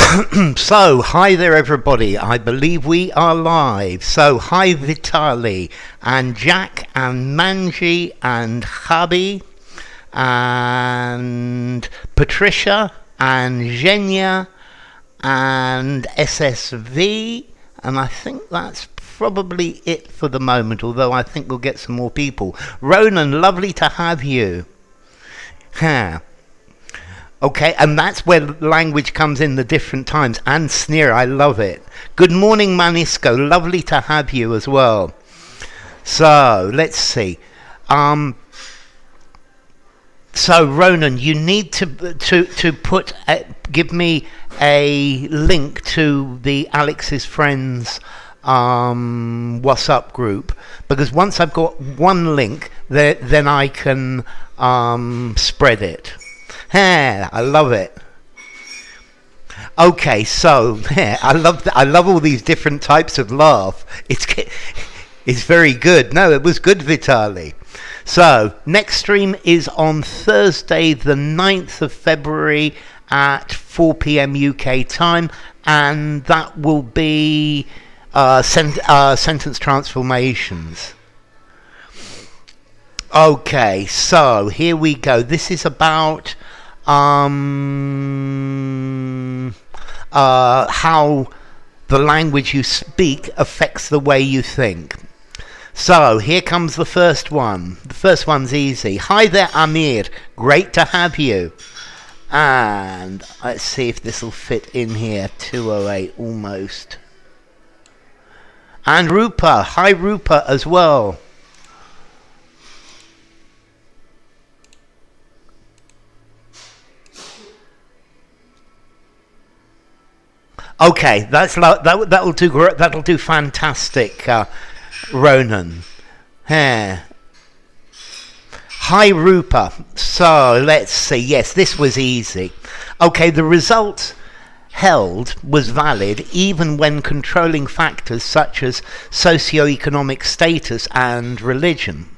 So, hi there everybody, I believe we are live. So, hi Vitali, and Jack, and Manji, and Javi, and Patricia, and Zhenya, and SSV, and I think that's probably it for the moment, although I think we'll get some more people. Ronan, lovely to have you. Huh. Okay, and that's where language comes in the different times. And Sneer, I love it. Good morning, Manisco. Lovely to have you as well. So, let's see. So, Ronan, you need to put give me a link to the Alex's Friends WhatsApp group, because once I've got one link, then I can spread it. I love it. Okay, so I love all these different types of laugh. It's very good. No, it was good, Vitali. So next stream is on Thursday, the 9th of February at 4 p.m. UK time, and that will be sentence transformations. Okay, so here we go. This is about how the language you speak affects the way you think. So here comes the first one. The first one's easy. Hi there, Amir. Great to have you. And let's see if this will fit in here. 208 almost. And Rupa. Hi, Rupa, as well. Okay, that'll do fantastic, Ronan. Hi, Rupa. So let's see. Yes, this was easy. Okay, the result held was valid even when controlling factors such as socioeconomic status and religion.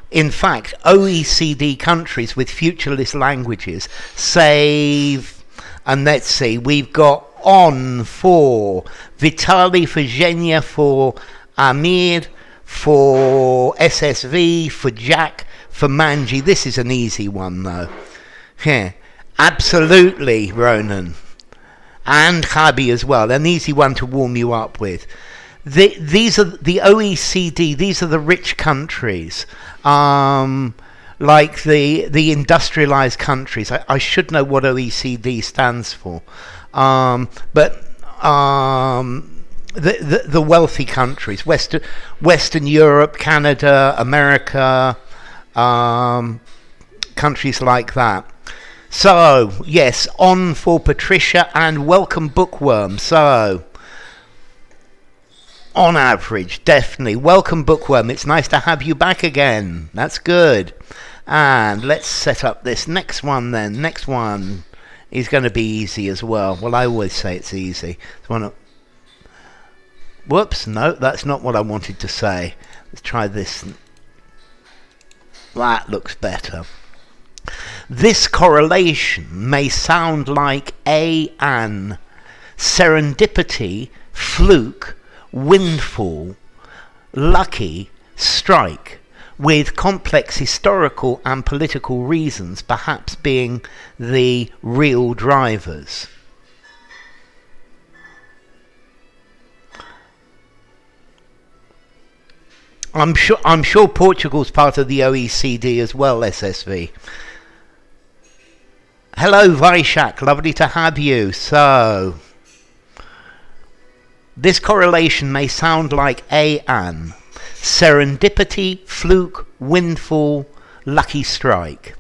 In fact, OECD countries with futureless languages save, and let's see, we've got on for Vitali, for Zhenya, for Amir, for SSV, for Jack, for Manji. This is an easy one though. Yeah, absolutely, Ronan. And Javi as well. An easy one to warm you up with. These are the OECD. These are the rich countries, like the industrialized countries. I should know what OECD stands for, but the wealthy countries, Western Europe, Canada, America, countries like that. So yes, on for Patricia, and welcome Bookworm. So, on average, definitely. Welcome, Bookworm. It's nice to have you back again. That's good. And let's set up this next one then. Next one is going to be easy as well. Well, I always say it's easy. Whoops, no, that's not what I wanted to say. Let's try this. That looks better. This correlation may sound like an serendipity, fluke, windfall, lucky strike, with complex historical and political reasons perhaps being the real drivers. I'm sure Portugal's part of the OECD as well, SSV. Hello, Vaishak, lovely to have you. So, this correlation may sound like an serendipity, fluke, windfall, lucky strike.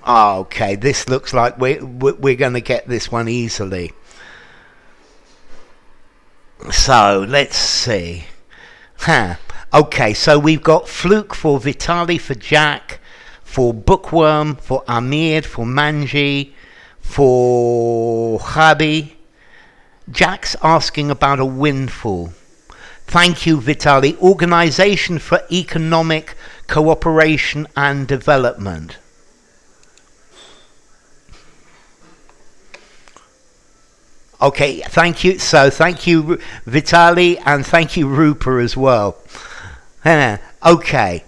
Okay, this looks like we're going to get this one easily. So, let's see. Okay, so we've got fluke for Vitali, for Jack, for Bookworm, for Amir, for Manji, for Javi. Jack's asking about a windfall. Thank you, Vitali. Organization for Economic Cooperation and Development. Okay, thank you. So thank you, Vitali, and thank you, Rupa, as well. Okay.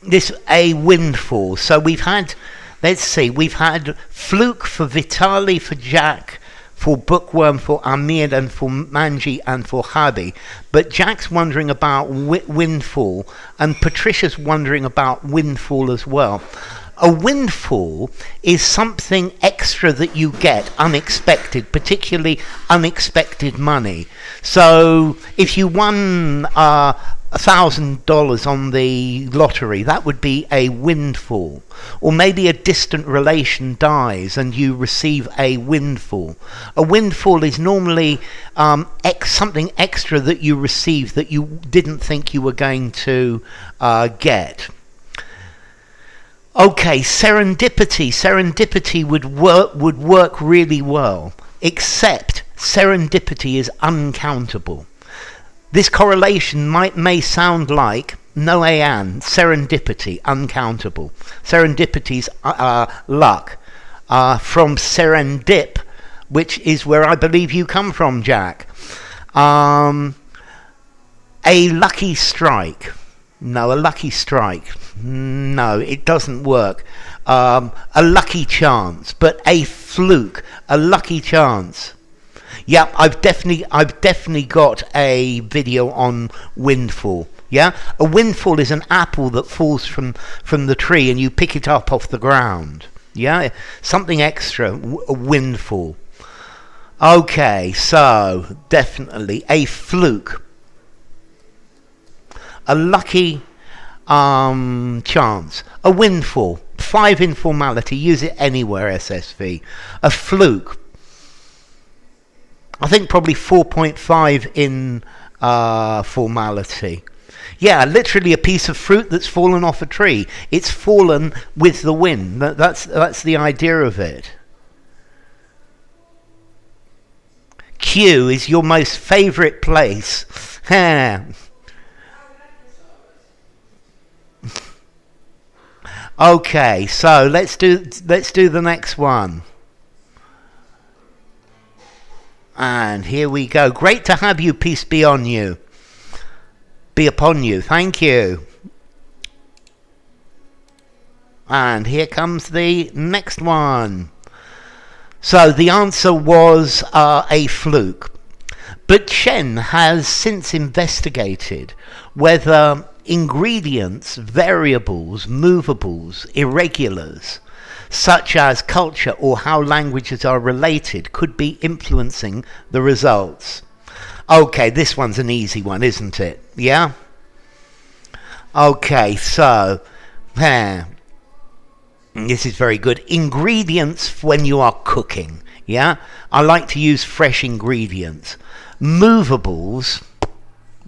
This a windfall. So we've had, let's see, we've had fluke for Vitali, for Jack, for Bookworm, for Amir, and for Manji, and for Hadi. But Jack's wondering about windfall, and Patricia's wondering about windfall as well. A windfall is something extra that you get, unexpected, particularly unexpected money. So if you won $1,000 on the lottery, that would be a windfall. Or maybe a distant relation dies and you receive a windfall. A windfall is normally something extra that you receive that you didn't think you were going to get. Okay, serendipity. Serendipity would work really well, except serendipity is uncountable. This correlation may sound like Noayan, serendipity, uncountable. Serendipity's luck, from serendip, which is where I believe you come from, Jack. A lucky strike. No, a lucky strike. No, it doesn't work. A lucky chance, but a fluke, a lucky chance. Yeah, I've definitely got a video on windfall. Yeah, a windfall is an apple that falls from the tree and you pick it up off the ground. Yeah, something extra, a windfall. Okay, so definitely a fluke. A lucky chance. A windfall. 5 informality. Use it anywhere, SSV. A fluke. I think probably 4.5 in formality. Yeah, literally a piece of fruit that's fallen off a tree. It's fallen with the wind. That's the idea of it. Q is your most favourite place. Okay, so let's do the next one. And here we go. Great to have you. Peace be on you. Be upon you. Thank you. And here comes the next one. So the answer was a fluke. But Chen has since investigated whether ingredients, variables, movables, irregulars, such as culture or how languages are related, could be influencing the results. Okay, this one's an easy one, isn't it? Yeah? Okay, so this is very good. Ingredients when you are cooking. Yeah? I like to use fresh ingredients. Movables,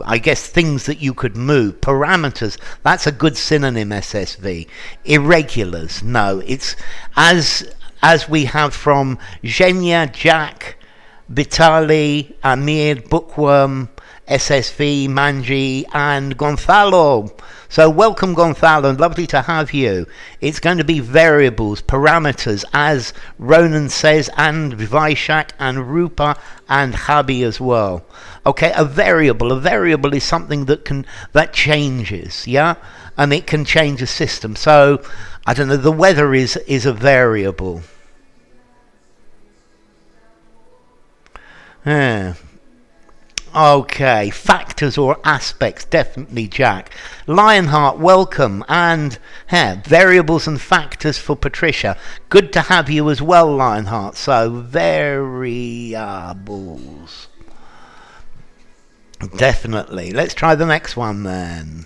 I guess things that you could move. Parameters, that's a good synonym, SSV. Irregulars, no. It's as we have from Zhenya, Jack, Vitali, Amir, Bookworm, SSV, Manji, and Gonzalo. So welcome, Gonzalo. Lovely to have you. It's going to be variables, parameters, as Ronan says, and Vivishak, and Rupa, and Habi as well. Okay, a variable is something that changes, yeah, and it can change a system. So I don't know. The weather is a variable. Okay, factors or aspects, definitely, Jack. Lionheart, welcome. And variables and factors for Patricia. Good to have you as well, Lionheart. So, variables. Definitely. Let's try the next one then.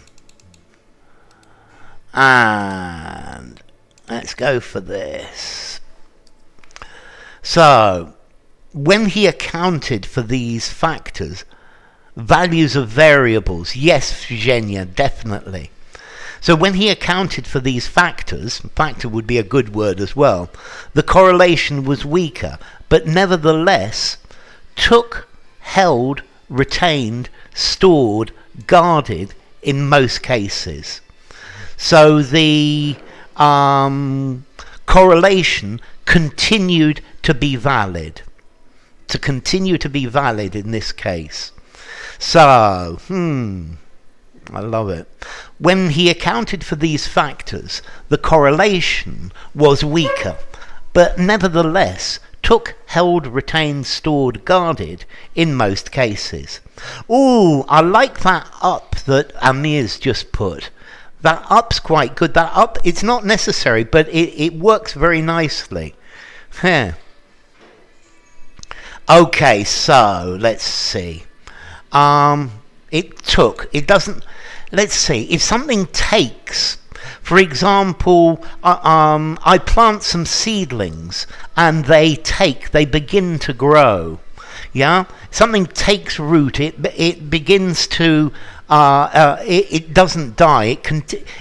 And let's go for this. So, when he accounted for these factors, values of variables, yes, Zhenya, definitely. So when he accounted for these factors, factor would be a good word as well, the correlation was weaker, but nevertheless held retained, stored, guarded in most cases. So the correlation continued to be valid. To continue to be valid in this case. So, I love it. When he accounted for these factors, the correlation was weaker, but nevertheless took, held, retained, stored, guarded in most cases. Ooh, I like that up that Amir's just put. That up's quite good. That up, it's not necessary, but it works very nicely. Yeah. Okay, so let's see. Let's see, if something takes, for example, I plant some seedlings and they begin to grow. Yeah, something takes root. It begins to. It doesn't die.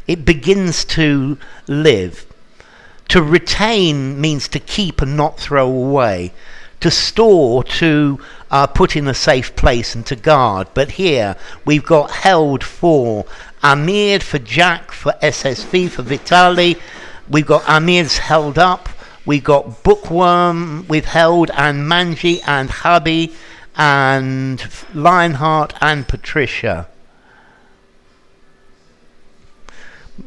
It begins to live. To retain means to keep and not throw away. To store, to put in a safe place, and to guard. But here we've got held for Amir, for Jack, for SSV, for Vitali. We've got Amir's held up. We've got Bookworm withheld, and Manji, and Hubby, and Lionheart, and Patricia.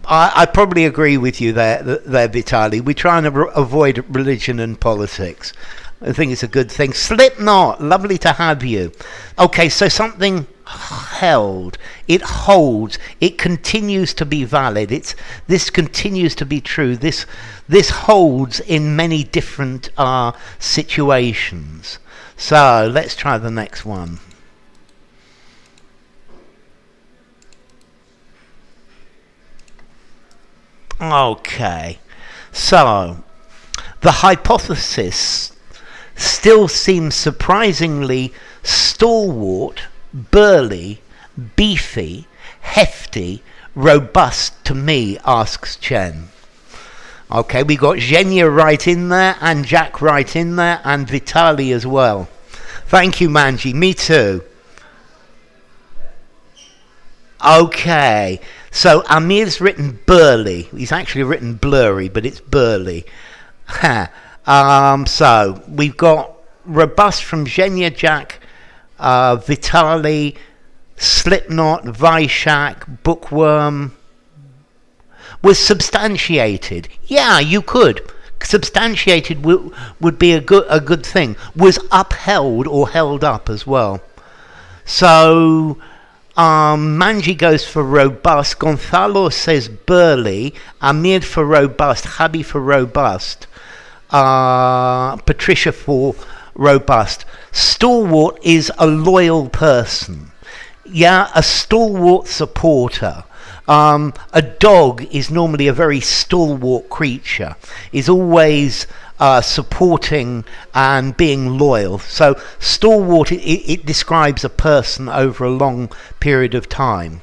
I probably agree with you there, Vitali. We try and avoid religion and politics. I think it's a good thing. Slipknot, lovely to have you. Okay, so something held, it holds, it continues to be valid. This continues to be true. This holds in many different situations. So let's try the next one. Okay, so the hypothesis still seems surprisingly stalwart, burly, beefy, hefty, robust to me, asks Chen. Okay, we got Zhenya right in there, and Jack right in there, and Vitali as well. Thank you, Manji. Me too. Okay, so Amir's written burly. He's actually written blurry, but it's burly. So we've got robust from Zhenya, Jack, Vitali, Slipknot, Vaishak, Bookworm. Was substantiated. Yeah, you could. Substantiated would be a good thing. Was upheld or held up as well. So Manji goes for robust. Gonzalo says burly. Amir for robust. Habi for robust. Patricia for robust. Stalwart is a loyal person. Yeah, a stalwart supporter. A dog is normally a very stalwart creature, is always supporting and being loyal. So stalwart, it describes a person over a long period of time.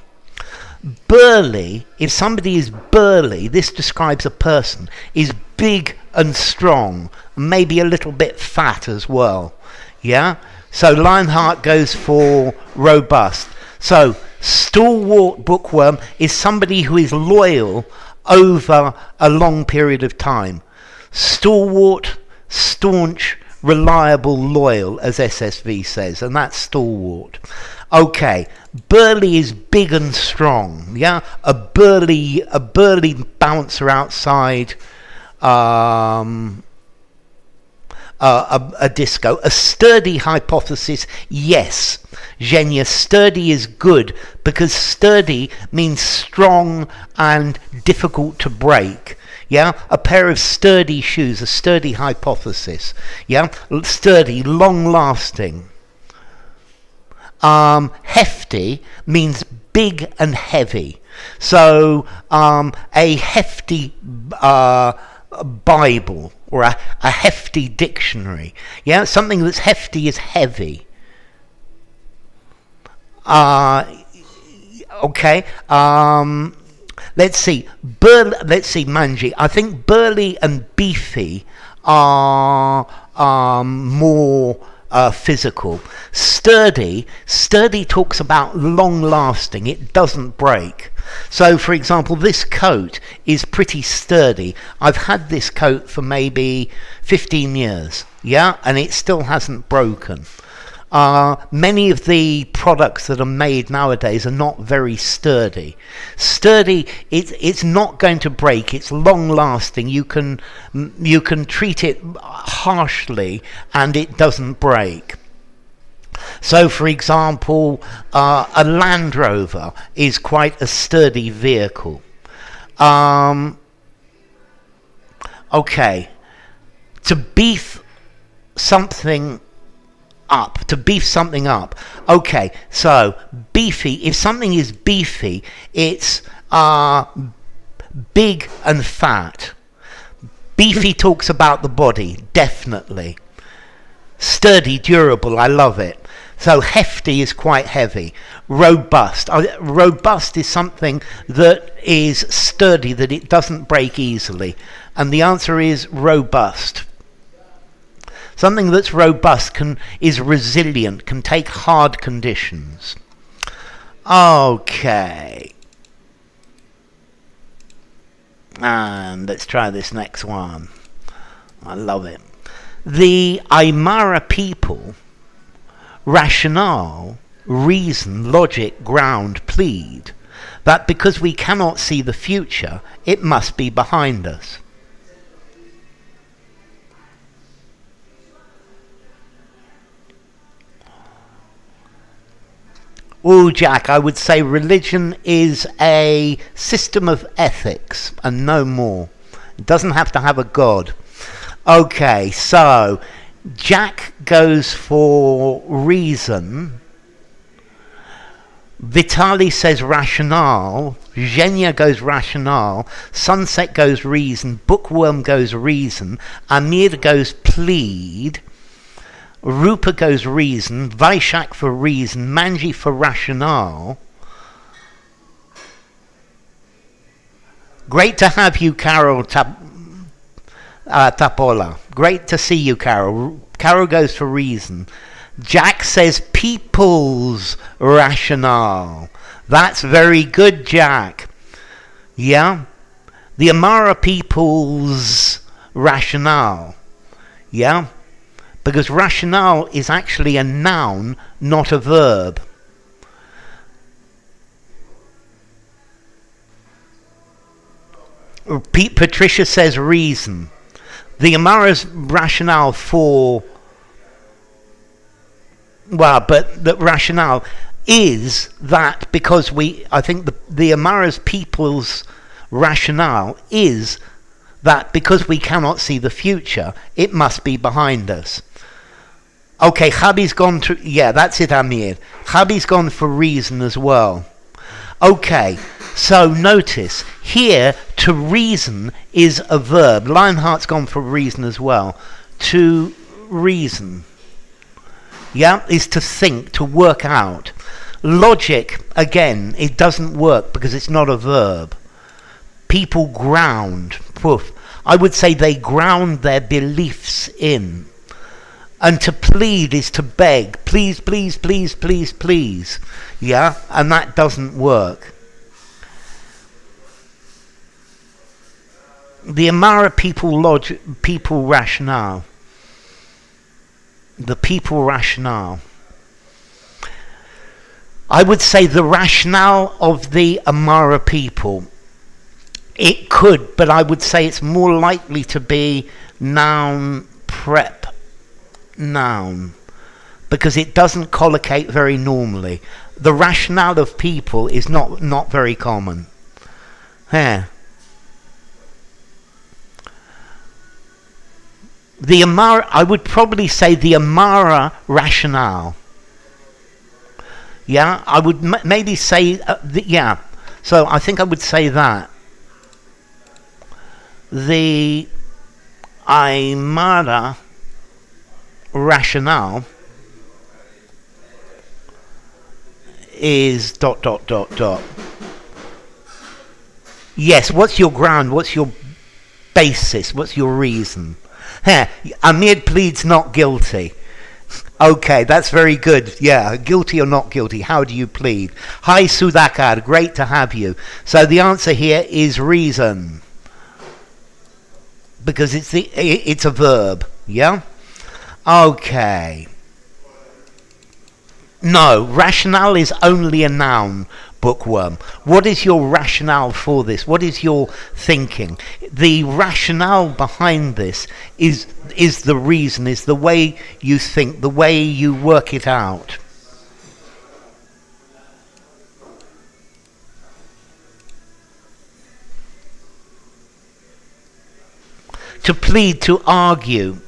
Burly, if somebody is burly, this describes a person, is big and strong, maybe a little bit fat as well. Yeah? So Lionheart goes for robust. So stalwart bookworm is somebody who is loyal over a long period of time. Stalwart, staunch, reliable, loyal, as SSV says, and that's stalwart. Okay, burly is big and strong. Yeah, a burly bouncer outside a disco. A sturdy hypothesis, yes. Zhenya, sturdy is good because sturdy means strong and difficult to break. Yeah, a pair of sturdy shoes, a sturdy hypothesis. Yeah, sturdy, long-lasting. Hefty means big and heavy. So a hefty Bible or a hefty dictionary. Yeah, something that's hefty is heavy. Okay. Let's see. Let's see, Manji. I think burly and beefy are more physical. Sturdy talks about long lasting. It doesn't break. So, for example, this coat is pretty sturdy. I've had this coat for maybe 15 years, yeah, and it still hasn't broken. Many of the products that are made nowadays are not very sturdy. Sturdy, it's not going to break. It's long lasting. You can treat it harshly, and it doesn't break. So, for example, a Land Rover is quite a sturdy vehicle. Okay, to beef something up. Okay, so beefy. If something is beefy, it's big and fat. Beefy talks about the body, definitely. Sturdy, durable, I love it. So hefty is quite heavy. Robust. Robust is something that is sturdy, that it doesn't break easily. And the answer is robust. Something that's robust is resilient, can take hard conditions. Okay. And let's try this next one. I love it. The Aymara people, rationale, reason, logic, ground, plead that because we cannot see the future, it must be behind us. Oh, Jack, I would say religion is a system of ethics and no more. It doesn't have to have a god. Okay, so Jack goes for reason. Vitali says rationale. Zhenya goes rationale. Sunset goes reason. Bookworm goes reason. Amir goes plead. Rupa goes reason. Vaishak for reason. Manji for rationale. Great to have you, Carol Tapola. Great to see you, Carol. Carol goes for reason. Jack says people's rationale. That's very good, Jack. Yeah? The Amara people's rationale. Yeah? Because rationale is actually a noun, not a verb. Patricia says reason. The Amara's rationale for... Well, but the rationale is that because I think the Amara's people's rationale is that because we cannot see the future, it must be behind us. Okay, Javi's gone to... Yeah, that's it, Amir. Javi's gone for reason as well. Okay, so notice, here, to reason is a verb. Lionheart's gone for reason as well. To reason. Yeah, is to think, to work out. Logic, again, it doesn't work because it's not a verb. People ground. Poof. I would say they ground their beliefs in. And to plead is to beg. Please, please, please, please, please. Yeah? And that doesn't work. The Amara people rationale. The people rationale. I would say the rationale of the Amara people. It could, but I would say it's more likely to be noun prep. Noun. Because it doesn't collocate very normally. The rationale of people is not very common. Yeah. The Amara, I would probably say the Amara rationale. Yeah, I would maybe say, yeah. So I think I would say that. The Aymara rationale is ... Yes, what's your ground? What's your basis? What's your reason? Amir pleads not guilty. Okay, that's very good. Yeah, guilty or not guilty, how do you plead? Hi Sudhakar, great to have you. So the answer here is reason, because it's a verb, yeah? Okay. No, rationale is only a noun, bookworm. What is your rationale for this? What is your thinking? The rationale behind this is the reason, is the way you think, the way you work it out. To plead, to argue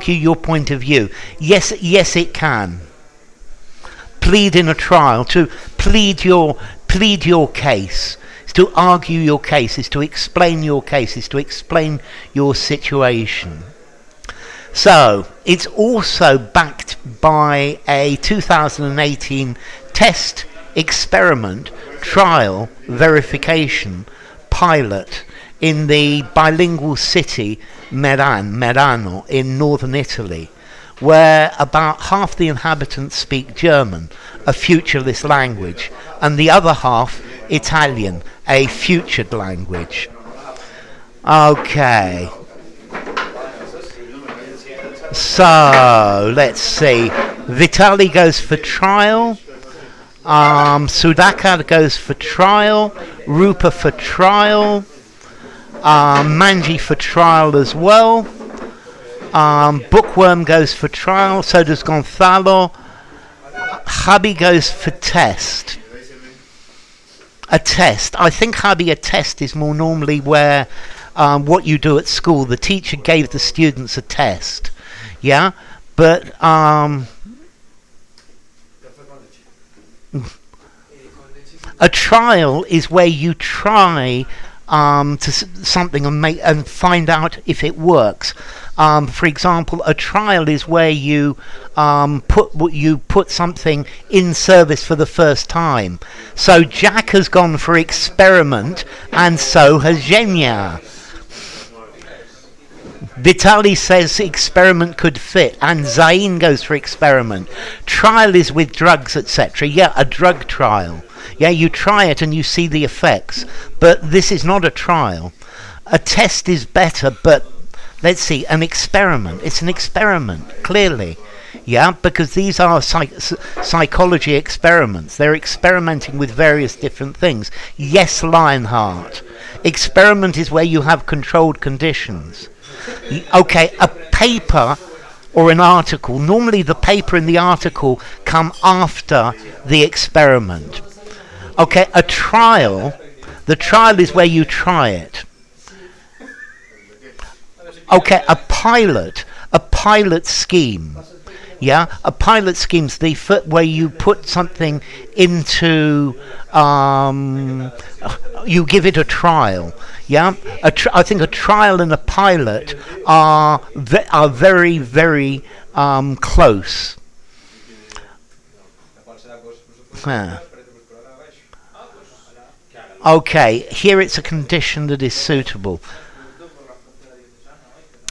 your point of view. Yes, it can. Plead in a trial, to plead your case, is to argue your case, is to explain your case, is to explain your situation. So it's also backed by a 2018 test, experiment, trial, verification, pilot in the bilingual city Merano in northern Italy, where about half the inhabitants speak German, a futureless language, and the other half Italian, a futured language. Okay. So, let's see. Vitali goes for trial. Sudhakar goes for trial. Rupa for trial. Manji for trial as well. Bookworm goes for trial, so does Gonzalo. Hubby goes for test. A test. I think, Hubby, a test is more normally where what you do at school. The teacher gave the students a test. Yeah? But a trial is where you try something and find out if it works. For example, a trial is where you put something in service for the first time. So Jack has gone for experiment, and so has Zhenya. Vitali says experiment could fit, and Zain goes for experiment. Trial is with drugs, etc. Yeah, a drug trial. Yeah, you try it and you see the effects. But this is not a trial. A test is better, but let's see, an experiment. It's an experiment, clearly. Yeah, because these are psychology experiments. They're experimenting with various different things. Yes, Lionheart. Experiment is where you have controlled conditions. Okay, a paper or an article. Normally the paper and the article come after the experiment. Okay, a trial. The trial is where you try it. Okay, a pilot scheme. Yeah, a pilot scheme's where you put something into, you give it a trial. Yeah, I think a trial and a pilot are very, very close. Okay, here it's a condition that is suitable.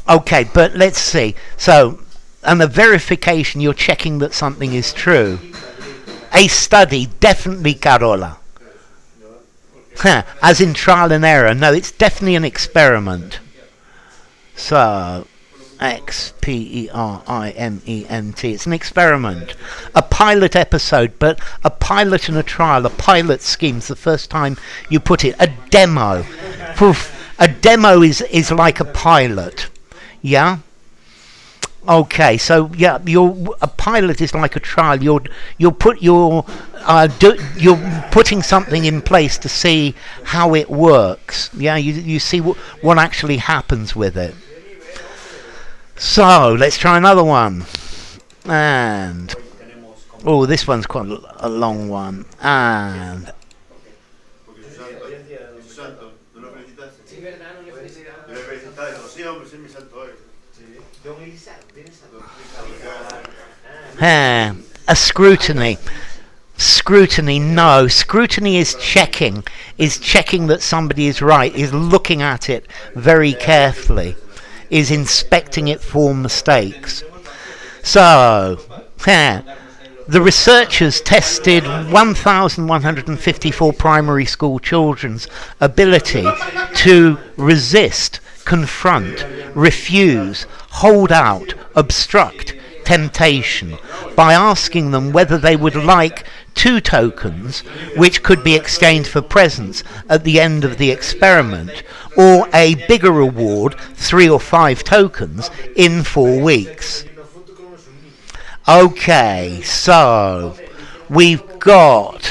Okay, but let's see. So, and the verification, you're checking that something is true. A study, definitely Carola. As in trial and error. No, it's definitely an experiment. So, experiment. It's an experiment. A pilot episode, but a pilot and a trial, a pilot scheme's the first time you put it. A demo. A demo is like a pilot. Yeah? Okay, so yeah, a pilot is like a trial. You're putting something in place to see how it works. Yeah, you see what actually happens with it. So let's try another one. And this one's quite a long one. And a scrutiny. No. Scrutiny is checking that somebody is right, is looking at it very carefully, is inspecting it for mistakes. So, the researchers tested 1,154 primary school children's ability to resist, confront, refuse, hold out, obstruct temptation by asking them whether they would like 2 tokens which could be exchanged for presents at the end of the experiment, or a bigger reward, 3 or 5 tokens in 4 weeks. Okay, so we've got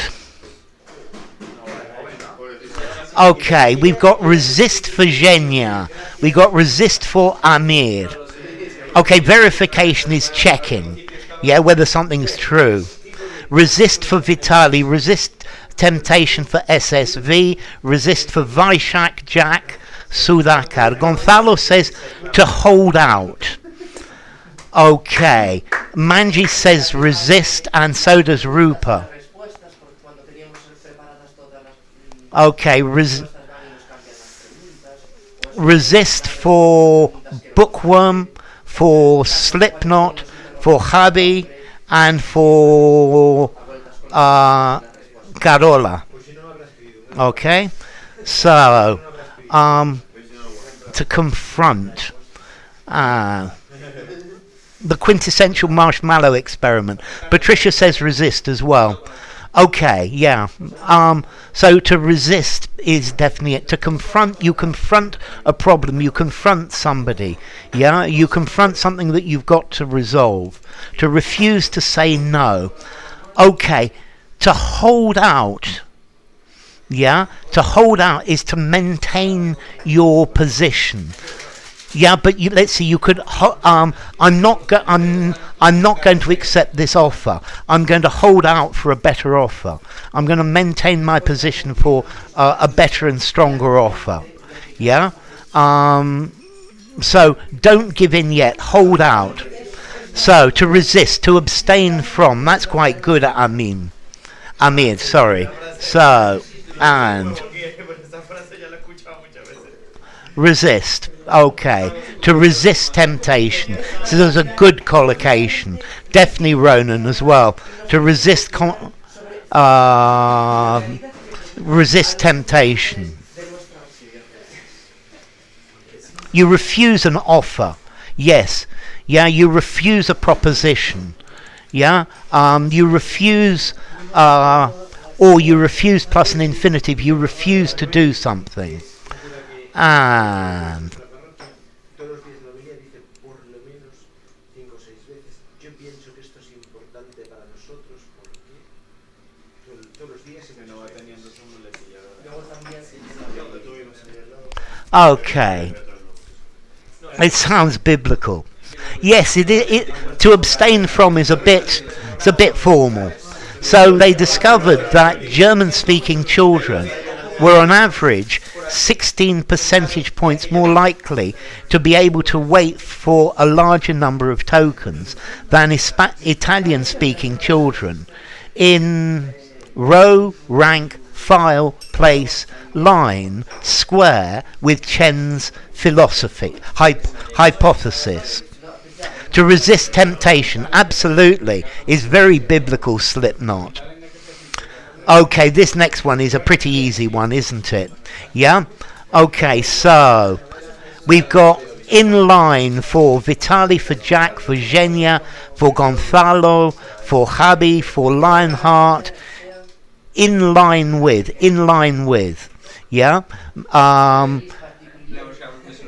resist for Zhenya. We've got resist for Amir. Okay, verification is checking, whether something's true. Resist for Vitali, resist temptation for SSV, resist for Vaishak, Jack, Sudhakar. Gonzalo says to hold out. Okay, Manji says resist, and so does Rupa. Okay, resist for Bookworm, for Slipknot, for Habi, and for Carola. Okay, so to confront the quintessential marshmallow experiment. Patricia says resist as well. Okay, yeah. So to resist is definitely it. To confront, you confront a problem, you confront somebody. Yeah, you confront something that you've got to resolve. To refuse to say no. Okay, to hold out. Yeah, to hold out is to maintain your position. Yeah, but let's see. You could. I'm not going to accept this offer. I'm going to hold out for a better offer. I'm going to maintain my position for a better and stronger offer. Yeah. So don't give in yet. Hold out. So to resist, to abstain from. That's quite good. Amir. Sorry. So and resist. Okay, to resist temptation. So there's a good collocation. Definitely Ronan as well. To resist resist temptation. You refuse an offer. Yes. Yeah, you refuse a proposition. Yeah. You refuse or you refuse plus an infinitive. You refuse to do something. And okay, it sounds biblical. Yes, it to abstain from is a bit formal. So they discovered that German-speaking children were on average 16 percentage points more likely to be able to wait for a larger number of tokens than Italian-speaking children in row, rank, file, place, line, square with Chen's hypothesis. To resist temptation, absolutely, is very biblical, Slipknot. Okay, this next one is a pretty easy one, isn't it? Yeah? Okay, so we've got in line for Vitali, for Jack, for Zhenya, for Gonzalo, for Javi, for Lionheart. In line with. Yeah?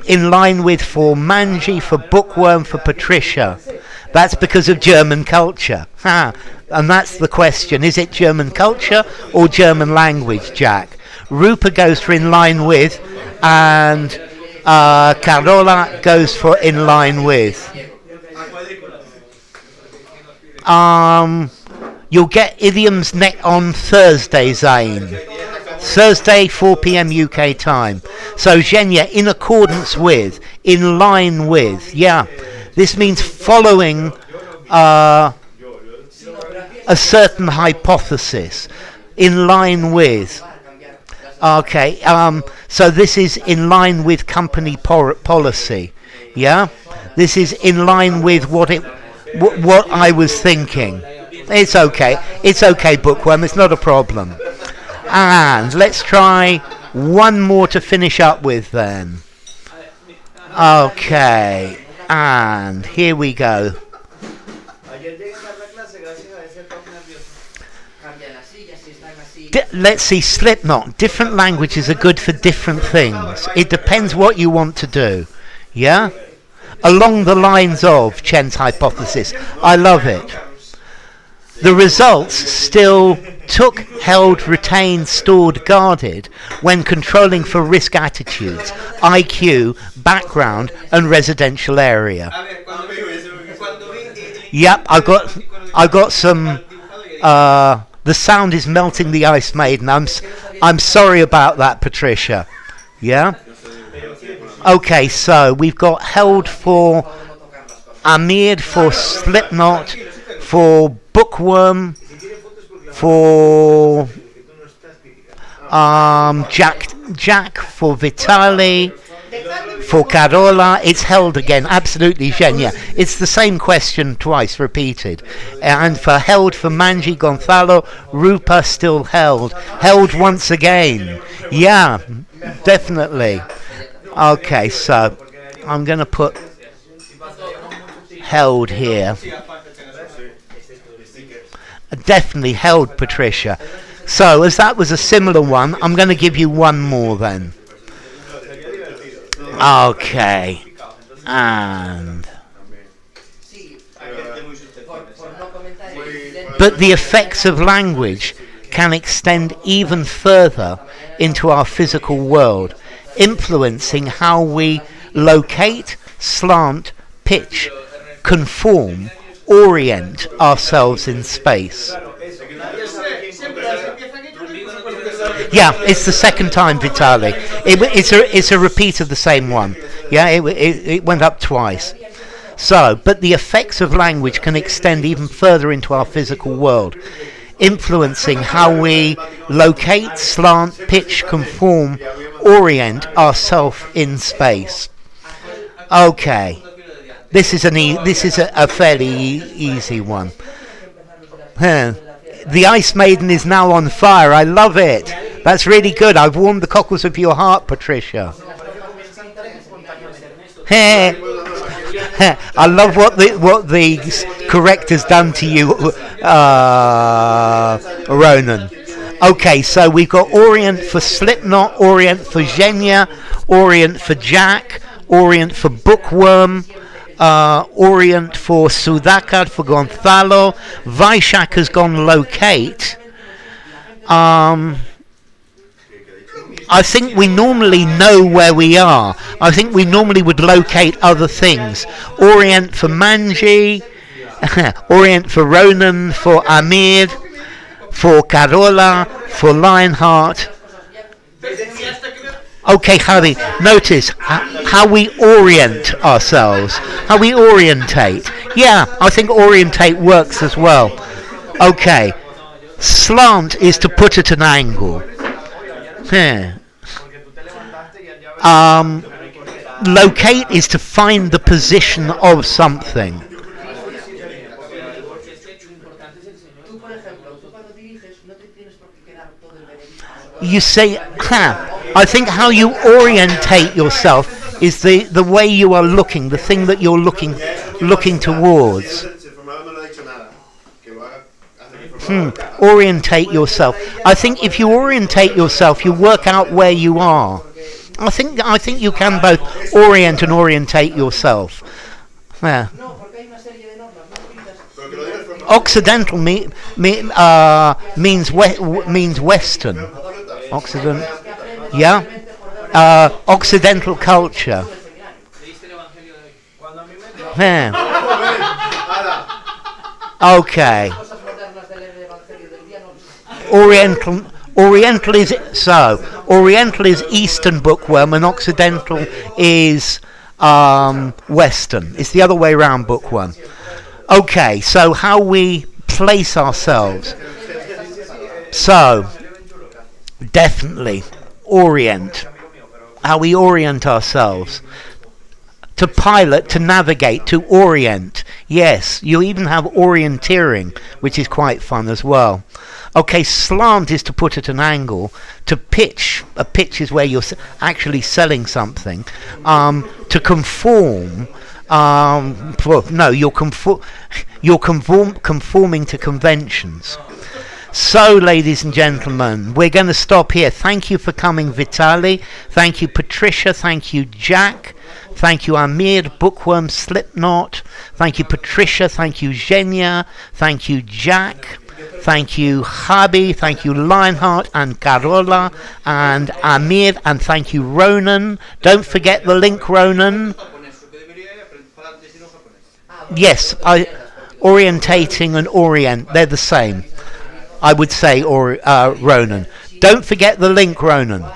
In line with for Manji, for Bookworm, for Patricia. That's because of German culture. And that's the question. Is it German culture or German language, Jack? Rupa goes for in line with, and Carola goes for in line with. You'll get idioms on Thursday, Zane. Thursday, 4 p.m. UK time. So, Zhenya, in accordance with, in line with. Yeah. This means following a certain hypothesis. In line with. Okay. So this is in line with company policy. Yeah. This is in line with what it what I was thinking. It's okay. It's okay, bookworm. It's not a problem. And let's try one more to finish up with then. Okay. And here we go. Let's see, Slipknot. Different languages are good for different things. It depends what you want to do. Yeah? Along the lines of Chen's hypothesis. I love it. The results still took, held, retained, stored, guarded when controlling for risk attitudes, IQ, background, and residential area. Yep, I got some. The sound is melting the ice maiden. I'm sorry about that, Patricia. Yeah. Okay, so we've got held for Amid, for Slipknot, for Bookworm, for Jack, for Vitali, for Carola. It's held again, absolutely, Chen. Yeah, it's the same question twice repeated. And for held for Manji, Gonzalo, Rupa still held once again. Yeah, definitely. Okay, so I'm going to put held here. Definitely held, Patricia. So, as that was a similar one, I'm going to give you one more then. Okay. And... But the effects of language can extend even further into our physical world, influencing how we locate, slant, pitch, conform, orient ourselves in space. Yeah, it's the second time, Vitali. It's a repeat of the same one. Yeah, it went up twice. So, but the effects of language can extend even further into our physical world, influencing how we locate, slant, pitch, conform, orient ourselves in space. Okay. This is a fairly easy one. The Ice Maiden is now on fire. I love it. That's really good. I've warmed the cockles of your heart, Patricia. I love what the corrector's done to you, Ronan. Okay, so we've got Orient for Slipknot, Orient for Zhenya, Orient for Jack, Orient for Bookworm, Orient for Sudhakar, for Gonzalo. Vaishak has gone locate. I think we normally know where we are. I think we normally would locate other things. Orient for Manji, Orient for Ronan, for Amir, for Carola, for Lionheart. Okay, Harry, notice how we orient ourselves, how we orientate. Yeah, I think orientate works as well. Okay, slant is to put at an angle. Locate is to find the position of something. You say, I think how you orientate yourself is the way you are looking, the thing that you're looking towards. Orientate yourself. I think if you orientate yourself, you work out where you are. I think you can both orient and orientate yourself. Yeah. Occidental means Western. Occident. Yeah. Occidental culture. Yeah. Okay. Oriental is Eastern Bookworm and Occidental is Western. It's the other way around, Bookworm. Okay, so how we place ourselves. So, definitely, orient. How we orient ourselves. to pilot, to navigate, to orient. Yes, you even have orienteering, which is quite fun as well. Okay, slant is to put at an angle. To pitch, a pitch is where you're actually selling something. To conform, you're conforming to conventions. So, ladies and gentlemen, we're going to stop here. Thank you for coming, Vitali. Thank you, Patricia. Thank you, Jack. Thank you, Amir, Bookworm, Slipknot. Thank you, Patricia. Thank you, Zhenya. Thank you, Jack. Thank you, Habi. Thank you, Lionheart and Carola and Amir. And thank you, Ronan. Don't forget the link, Ronan. Yes, orientating and orient, they're the same. I would say, Ronan. Don't forget the link, Ronan.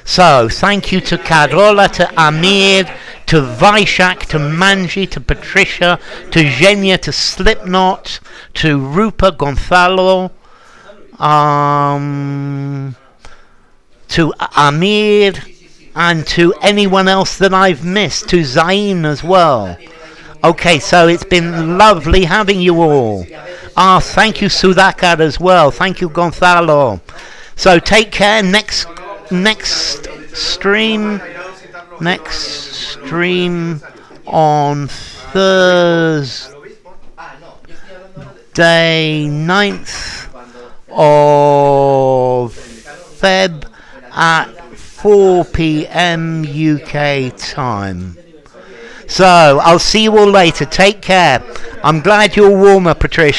So, thank you to Carola, to Amir, to Vaishak, to Manji, to Patricia, to Zhenya, to Slipknot, to Rupa Gonzalo, to Amir, and to anyone else that I've missed, to Zain as well. Okay, so it's been lovely having you all. Thank you, Sudhakar, as well. Thank you, Gonzalo. So take care. Next stream on Thursday, 9th of Feb at 4 p.m. UK time. So I'll see you all later. Take care. I'm glad you're warmer, Patricia.